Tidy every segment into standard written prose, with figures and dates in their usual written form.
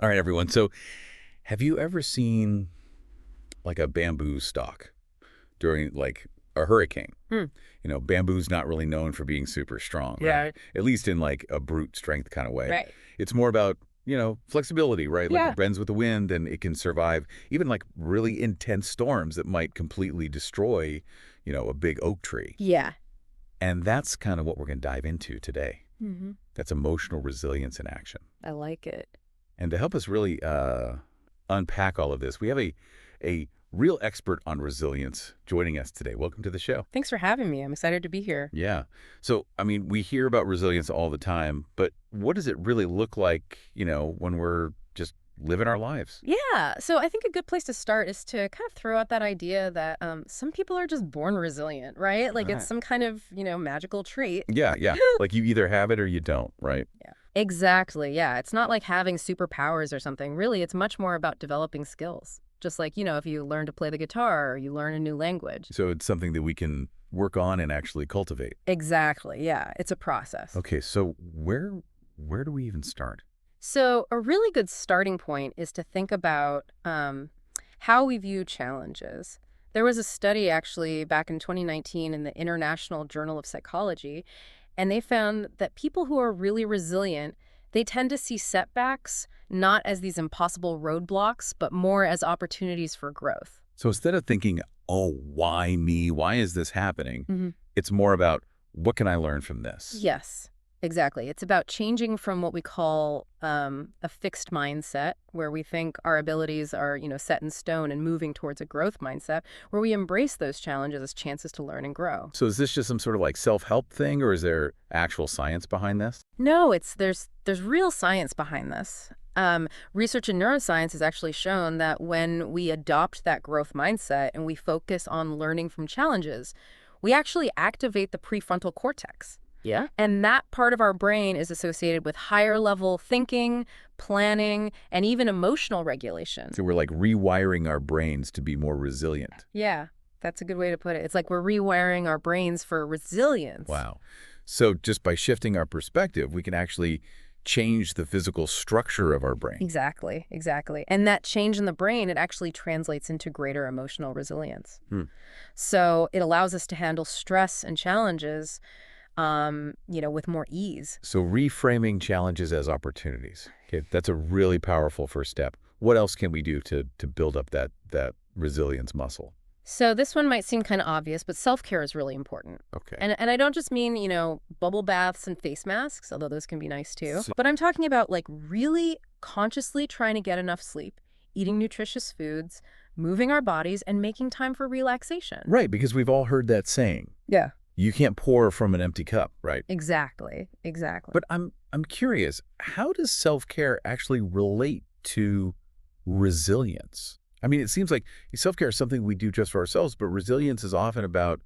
All right, everyone. So have you ever seen like a bamboo stalk during like a hurricane? Hmm. Bamboo's not really known for being super strong, Yeah. right? At least in like a brute strength kind of way. Right. It's more about, flexibility, right? Like Yeah. it bends with the wind and it can survive even like really intense storms that might completely destroy, a big oak tree. Yeah. And that's kind of what we're going to dive into today. Hmm. That's emotional resilience in action. I like it. And to help us really unpack all of this, we have a real expert on resilience joining us today. Welcome to the show. Thanks for having me. I'm excited to be here. Yeah. So, we hear about resilience all the time, but what does it really look like, when we're just living our lives? Yeah. So I think a good place to start is to kind of throw out that idea that some people are just born resilient, right? Like it's Right. some kind of, magical trait. Yeah, yeah. Like you either have it or you don't, right? Yeah. Exactly. Yeah. It's not like having superpowers or something. Really, it's much more about developing skills. Just like, if you learn to play the guitar or you learn a new language. So it's something that we can work on and actually cultivate. Exactly. Yeah. It's a process. Okay, so where do we even start? So a really good starting point is to think about how we view challenges. There was a study actually back in 2019 in the International Journal of Psychology, and they found that people who are really resilient, they tend to see setbacks not as these impossible roadblocks, but more as opportunities for growth. So instead of thinking, oh, why me? Why is this happening? It's more about what can I learn from this? Yes, exactly. It's about changing from what we call a fixed mindset, where we think our abilities are, set in stone, and moving towards a growth mindset, where we embrace those challenges as chances to learn and grow. So is this just some sort of like self-help thing, or is there actual science behind this? No, there's real science behind this. Research in neuroscience has actually shown that when we adopt that growth mindset and we focus on learning from challenges, we actually activate the prefrontal cortex. Yeah. And that part of our brain is associated with higher level thinking, planning, and even emotional regulation. So we're like rewiring our brains to be more resilient. Yeah, that's a good way to put it. It's like we're rewiring our brains for resilience. Wow. So just by shifting our perspective, we can actually change the physical structure of our brain. Exactly, exactly. And that change in the brain, it actually translates into greater emotional resilience. So it allows us to handle stress and challenges, with more ease. So reframing challenges as opportunities. Okay, that's a really powerful first step. What else can we do to build up that resilience muscle? So this one might seem kind of obvious, but self-care is really important. Okay. And I don't just mean, bubble baths and face masks, although those can be nice too. But I'm talking about like really consciously trying to get enough sleep, eating nutritious foods, moving our bodies, and making time for relaxation. Right, because we've all heard that saying. Yeah. You can't pour from an empty cup, right? Exactly. Exactly. But I'm curious, how does self-care actually relate to resilience? It seems like self-care is something we do just for ourselves, but resilience is often about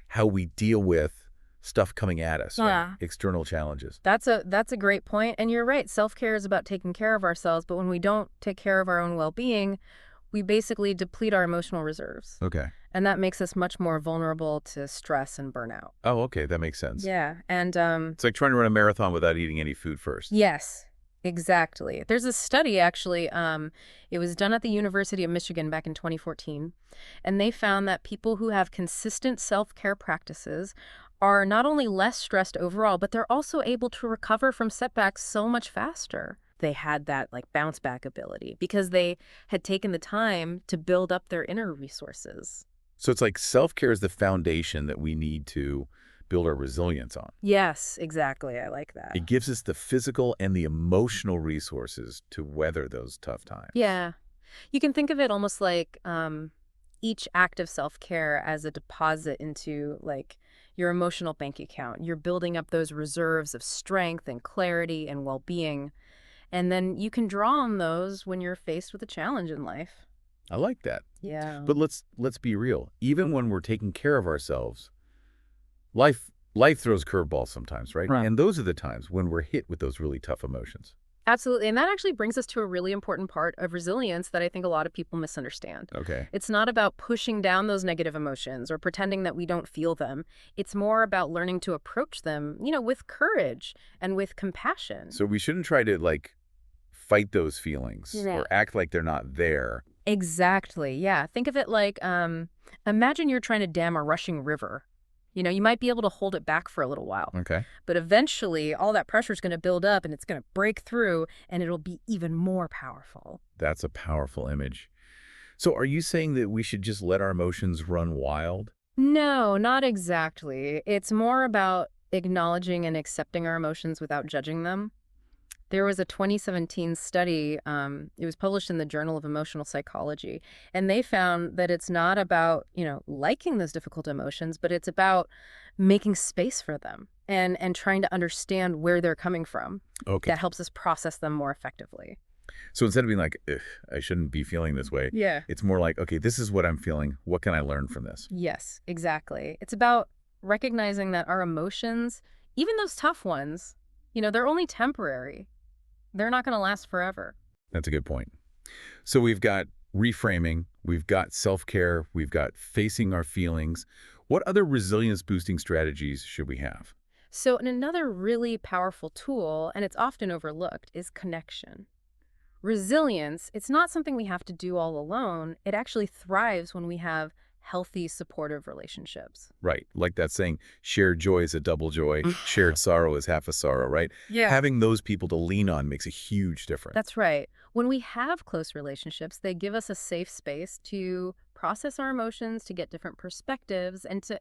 how we deal with stuff coming at us, right? Yeah. External challenges. That's a great point. And you're right. Self-care is about taking care of ourselves. But when we don't take care of our own well-being, we basically deplete our emotional reserves. Okay. And that makes us much more vulnerable to stress and burnout. Oh, okay. That makes sense. Yeah. And It's like trying to run a marathon without eating any food first. yes, exactly. There's a study, actually. It was done at the University of Michigan back in 2014. And they found that people who have consistent self-care practices are not only less stressed overall, but they're also able to recover from setbacks so much faster. They had that like bounce back ability because they had taken the time to build up their inner resources. So it's like self-care is the foundation that we need to build our resilience on. Yes, exactly. I like that. It gives us the physical and the emotional resources to weather those tough times. Yeah. You can think of it almost like each act of self-care as a deposit into like your emotional bank account. You're building up those reserves of strength and clarity and well-being. And then you can draw on those when you're faced with a challenge in life. I like that. Yeah. But let's be real. Even when we're taking care of ourselves, life throws curveballs sometimes, right? Right. And those are the times when we're hit with those really tough emotions. Absolutely. And that actually brings us to a really important part of resilience that I think a lot of people misunderstand. Okay. It's not about pushing down those negative emotions or pretending that we don't feel them. It's more about learning to approach them, with courage and with compassion. So we shouldn't try to like fight those feelings Yeah. or act like they're not there. Exactly. Yeah. Think of it like imagine you're trying to dam a rushing river. You might be able to hold it back for a little while, Okay. but eventually all that pressure is going to build up and it's going to break through and it'll be even more powerful. That's a powerful image. So are you saying that we should just let our emotions run wild? No, not exactly. It's more about acknowledging and accepting our emotions without judging them. There was a 2017 study, it was published in the Journal of Emotional Psychology, and they found that it's not about, liking those difficult emotions, but it's about making space for them and trying to understand where they're coming from. Okay. That helps us process them more effectively. So instead of being like, "Ugh, I shouldn't be feeling this way," Yeah. it's more like, okay, this is what I'm feeling. What can I learn from this? Yes, exactly. It's about recognizing that our emotions, even those tough ones, they're only temporary. They're not going to last forever. That's a good point. So we've got reframing, we've got self-care, we've got facing our feelings. What other resilience-boosting strategies should we have? So, and another really powerful tool, and it's often overlooked, is connection. Resilience, it's not something we have to do all alone. It actually thrives when we have healthy, supportive relationships. Right, like that saying, shared joy is a double joy, shared sorrow is half a sorrow, right? Yeah. Having those people to lean on makes a huge difference. That's right. When we have close relationships, they give us a safe space to process our emotions, to get different perspectives, and to,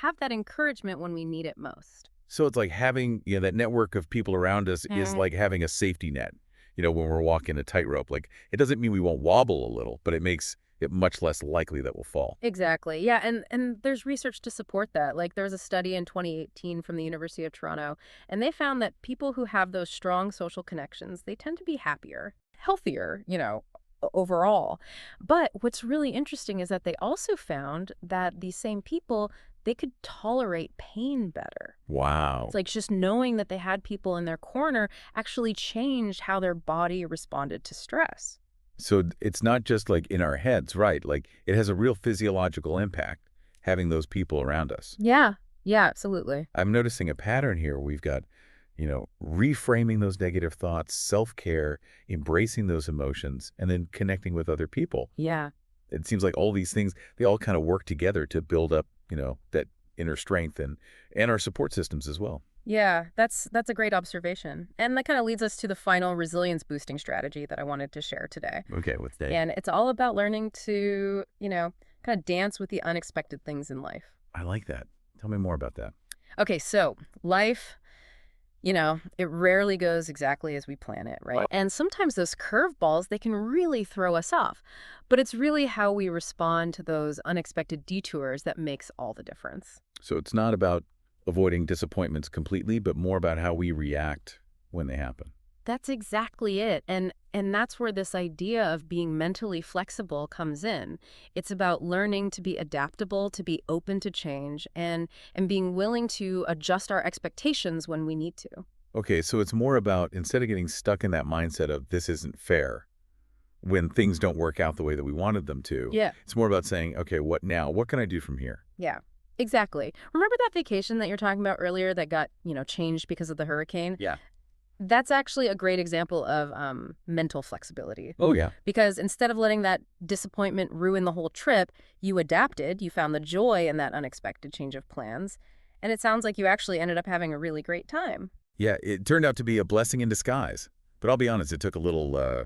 have that encouragement when we need it most. So it's like having, that network of people around us is like having a safety net, when we're walking a tightrope. Like, it doesn't mean we won't wobble a little, but it makes it much less likely that we'll fall. Exactly. Yeah, and there's research to support that. Like there was a study in 2018 from the University of Toronto, and they found that people who have those strong social connections, they tend to be happier, healthier, overall. But what's really interesting is that they also found that these same people, they could tolerate pain better. Wow. It's like just knowing that they had people in their corner actually changed how their body responded to stress. So it's not just like in our heads, right? Like it has a real physiological impact having those people around us. Yeah. Yeah, absolutely. I'm noticing a pattern here. We've got, reframing those negative thoughts, self-care, embracing those emotions, and then connecting with other people. Yeah. It seems like all these things, they all kind of work together to build up, that inner strength and our support systems as well. Yeah, that's a great observation. And that kind of leads us to the final resilience boosting strategy that I wanted to share today. Okay, what's that? And it's all about learning to, kind of dance with the unexpected things in life. I like that. Tell me more about that. Okay, so life, it rarely goes exactly as we plan it, right? And sometimes those curveballs, they can really throw us off. But it's really how we respond to those unexpected detours that makes all the difference. So it's not about avoiding disappointments completely, but more about how we react when they happen. That's exactly it. And that's where this idea of being mentally flexible comes in. It's about learning to be adaptable, to be open to change, and being willing to adjust our expectations when we need to. Okay, so it's more about instead of getting stuck in that mindset of this isn't fair when things don't work out the way that we wanted them to. Yeah. It's more about saying, okay, what now? What can I do from here? Yeah. Exactly. Remember that vacation that you're talking about earlier that got, changed because of the hurricane? Yeah. That's actually a great example of mental flexibility. Oh, yeah. Because instead of letting that disappointment ruin the whole trip, you adapted, you found the joy in that unexpected change of plans, and it sounds like you actually ended up having a really great time. Yeah, it turned out to be a blessing in disguise. But I'll be honest, it took a little,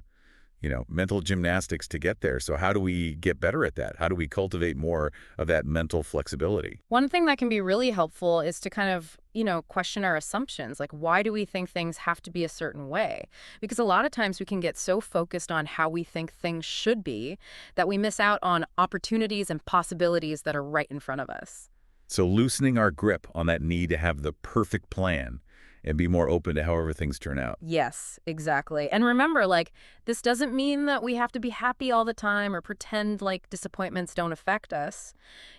mental gymnastics to get there. So how do we get better at that? How do we cultivate more of that mental flexibility? One thing that can be really helpful is to kind of, question our assumptions. Like, why do we think things have to be a certain way? Because a lot of times we can get so focused on how we think things should be that we miss out on opportunities and possibilities that are right in front of us. So loosening our grip on that need to have the perfect plan and be more open to however things turn out. Yes, exactly. And remember, this doesn't mean that we have to be happy all the time or pretend like disappointments don't affect us.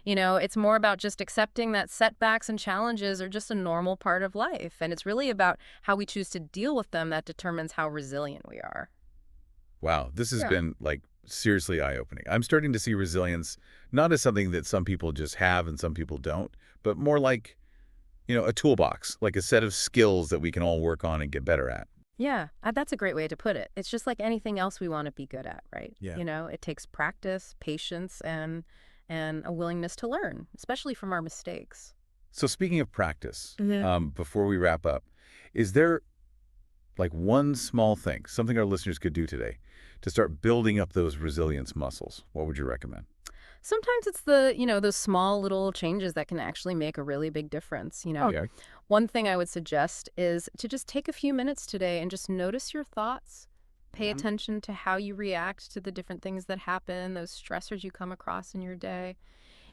It's more about just accepting that setbacks and challenges are just a normal part of life. And it's really about how we choose to deal with them that determines how resilient we are. Wow, this has been seriously eye-opening. I'm starting to see resilience not as something that some people just have and some people don't, but more like a toolbox, like a set of skills that we can all work on and get better at. Yeah, that's a great way to put it. It's just like anything else we want to be good at, right? Yeah. It takes practice, patience, and a willingness to learn, especially from our mistakes. So speaking of practice, Yeah. before we wrap up, is there like one small thing, something our listeners could do today to start building up those resilience muscles? What would you recommend? Sometimes it's those small little changes that can actually make a really big difference. Yeah. One thing I would suggest is to just take a few minutes today and just notice your thoughts. Pay attention to how you react to the different things that happen, those stressors you come across in your day.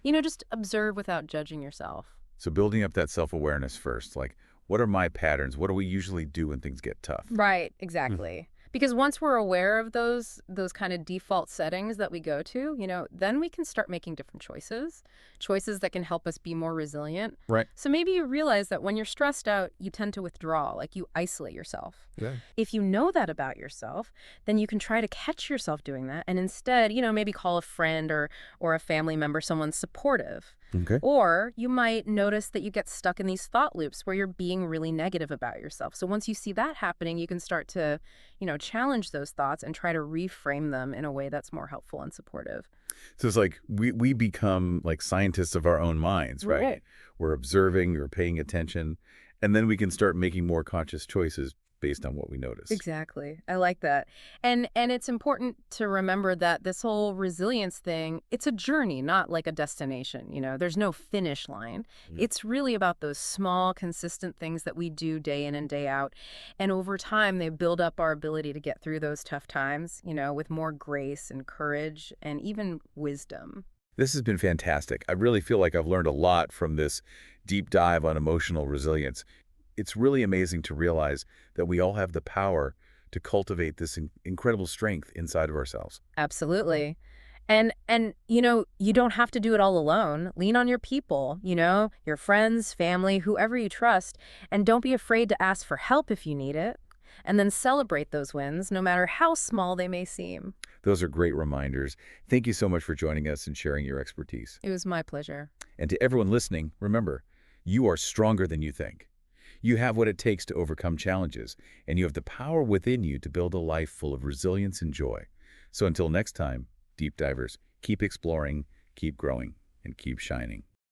Just observe without judging yourself. So building up that self-awareness first, like what are my patterns? What do we usually do when things get tough? Right, Mm. exactly. Because once we're aware of those kind of default settings that we go to, then we can start making different choices that can help us be more resilient. Right. So maybe you realize that when you're stressed out, you tend to withdraw, like you isolate yourself. Yeah. If you know that about yourself, then you can try to catch yourself doing that and instead, maybe call a friend or a family member, someone supportive. Okay. Or you might notice that you get stuck in these thought loops where you're being really negative about yourself. So once you see that happening, you can start to, challenge those thoughts and try to reframe them in a way that's more helpful and supportive. So it's like we become like scientists of our own minds, right? Right. We're observing, we're paying attention, and then we can start making more conscious choices based on what we notice. Exactly. I like that. And it's important to remember that this whole resilience thing, it's a journey, not like a destination. There's no finish line. Yeah. It's really about those small, consistent things that we do day in and day out. And over time, they build up our ability to get through those tough times, with more grace and courage and even wisdom. This has been fantastic. I really feel like I've learned a lot from this deep dive on emotional resilience. It's really amazing to realize that we all have the power to cultivate this incredible strength inside of ourselves. Absolutely. And you don't have to do it all alone. Lean on your people, your friends, family, whoever you trust, and don't be afraid to ask for help if you need it. And then celebrate those wins, no matter how small they may seem. Those are great reminders. Thank you so much for joining us and sharing your expertise. It was my pleasure. And to everyone listening, remember, you are stronger than you think. You have what it takes to overcome challenges, and you have the power within you to build a life full of resilience and joy. So until next time, deep divers, keep exploring, keep growing, and keep shining.